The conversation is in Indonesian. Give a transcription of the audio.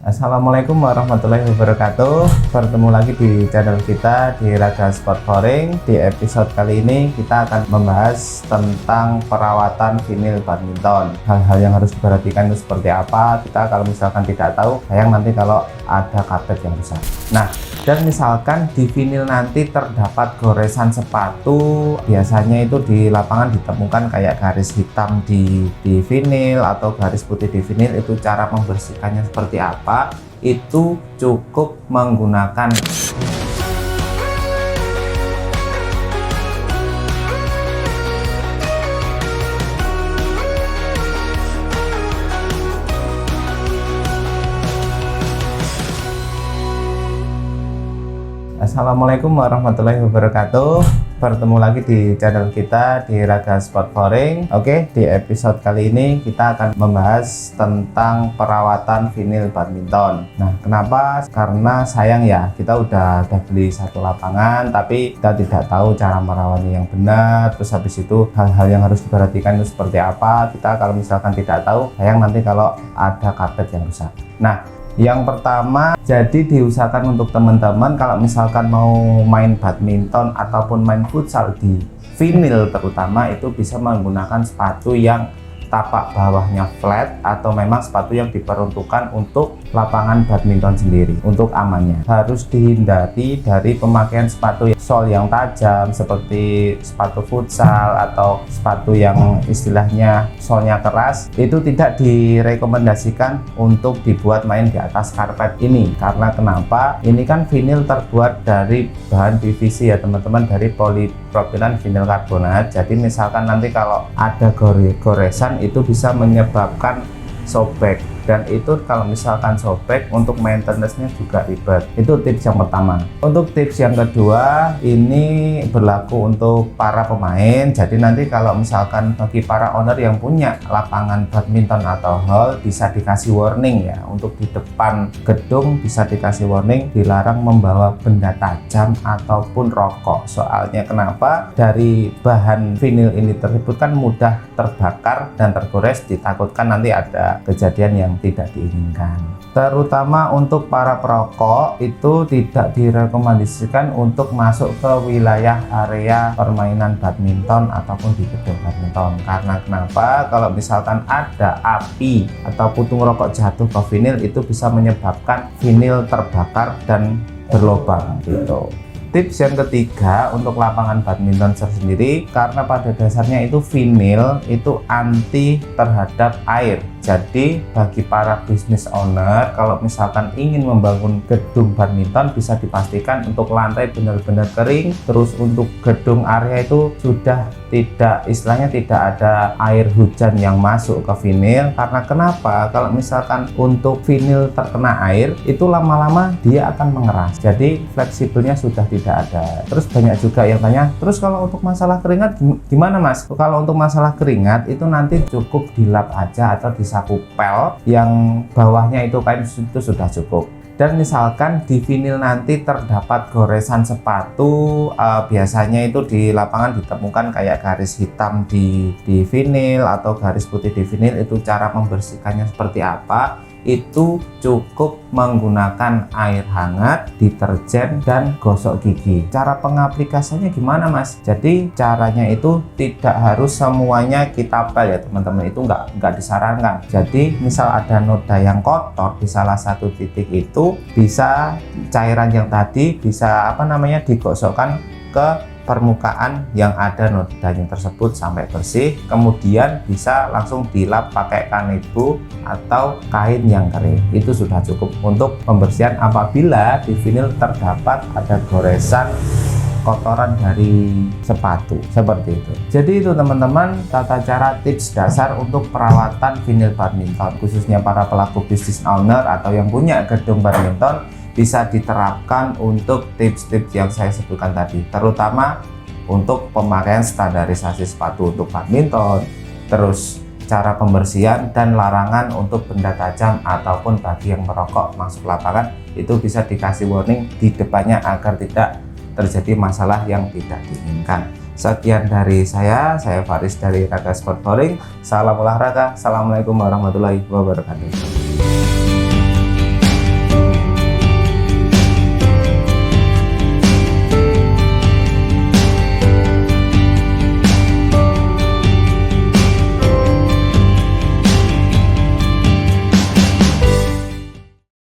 Assalamualaikum warahmatullahi wabarakatuh. Bertemu lagi di channel kita di Raga Sport Pouring. Di episode kali ini kita akan membahas tentang perawatan vinil badminton. Hal-hal yang harus diperhatikan itu seperti apa. Kita kalau misalkan tidak tahu, sayang nanti kalau ada karpet yang rusak. Nah, dan misalkan di vinil nanti terdapat goresan sepatu, biasanya itu di lapangan ditemukan kayak garis hitam di vinil atau garis putih di vinil. Itu cara membersihkannya seperti apa? Itu cukup menggunakan Assalamualaikum warahmatullahi wabarakatuh. Bertemu lagi di channel kita di Raga Sport Pouring. Oke, di episode kali ini kita akan membahas tentang perawatan vinil badminton. Nah, kenapa? Karena sayang ya, kita udah beli satu lapangan tapi kita tidak tahu cara merawatnya yang benar. Terus habis itu hal-hal yang harus diperhatikan itu seperti apa. Kita kalau misalkan tidak tahu, sayang nanti kalau ada karpet yang rusak. Nah, yang pertama, jadi diusahakan untuk teman-teman kalau misalkan mau main badminton ataupun main futsal di vinil terutama, itu bisa menggunakan sepatu yang tapak bawahnya flat atau memang sepatu yang diperuntukkan untuk lapangan badminton sendiri. Untuk amannya harus dihindari dari pemakaian sepatu sol yang tajam seperti sepatu futsal atau sepatu yang istilahnya solnya keras. Itu tidak direkomendasikan untuk dibuat main di atas karpet ini. Karena kenapa? Ini kan vinil terbuat dari bahan PVC ya teman-teman, dari polipropilen vinil karbonat. Jadi misalkan nanti kalau ada goresan itu bisa menyebabkan sobek, dan itu kalau misalkan sobek untuk maintenance-nya juga ribet. Itu tips yang pertama. Untuk tips yang kedua, ini berlaku untuk para pemain. Jadi nanti kalau misalkan bagi para owner yang punya lapangan badminton atau hall, bisa dikasih warning ya. Untuk di depan gedung bisa dikasih warning dilarang membawa benda tajam ataupun rokok. Soalnya kenapa? Dari bahan vinil ini tersebut kan mudah terbakar dan tergores, ditakutkan nanti ada kejadian yang tidak diinginkan. Terutama untuk para perokok, itu tidak direkomendasikan untuk masuk ke wilayah area permainan badminton ataupun di gedung badminton. Karena kenapa? Kalau misalkan ada api atau putung rokok jatuh ke vinil, itu bisa menyebabkan vinil terbakar dan berlubang gitu. Tips yang ketiga untuk lapangan badminton sendiri, karena pada dasarnya itu vinil itu anti terhadap air. Jadi bagi para business owner, kalau misalkan ingin membangun gedung badminton, bisa dipastikan untuk lantai benar-benar kering. Terus untuk gedung area itu sudah tidak, istilahnya tidak ada air hujan yang masuk ke vinil. Karena kenapa? Kalau misalkan untuk vinil terkena air, itu lama-lama dia akan mengeras. Jadi fleksibelnya sudah tidak ada. Terus banyak juga yang tanya, terus kalau untuk masalah keringat gimana mas? Kalau untuk masalah keringat itu nanti cukup dilap aja atau disapu pel yang bawahnya itu kain, itu sudah cukup. Dan misalkan di vinil nanti terdapat goresan sepatu, biasanya itu di lapangan ditemukan kayak garis hitam di vinil atau garis putih di vinil. Itu cara membersihkannya seperti apa? Itu cukup menggunakan air hangat, deterjen, dan gosok gigi. Cara pengaplikasinya gimana mas? Jadi caranya itu tidak harus semuanya kita pel ya teman-teman, itu nggak disarankan. Jadi misal ada noda yang kotor di salah satu titik, itu bisa cairan yang tadi bisa digosokkan ke permukaan yang ada nodanya tersebut sampai bersih, kemudian bisa langsung dilap pakai kanebo atau kain yang kering. Itu sudah cukup untuk pembersihan apabila di vinil terdapat ada goresan kotoran dari sepatu seperti itu. Jadi itu teman-teman tata cara tips dasar untuk perawatan vinil badminton, khususnya para pelaku bisnis owner atau yang punya gedung badminton. Bisa diterapkan untuk tips-tips yang saya sebutkan tadi, terutama untuk pemakaian standarisasi sepatu untuk badminton, terus cara pembersihan dan larangan untuk benda tajam ataupun bagi yang merokok masuk lapangan, itu bisa dikasih warning di depannya agar tidak terjadi masalah yang tidak diinginkan. Sekian dari saya Faris dari Raga Sport Pouring. Salam olahraga. Assalamualaikum warahmatullahi wabarakatuh.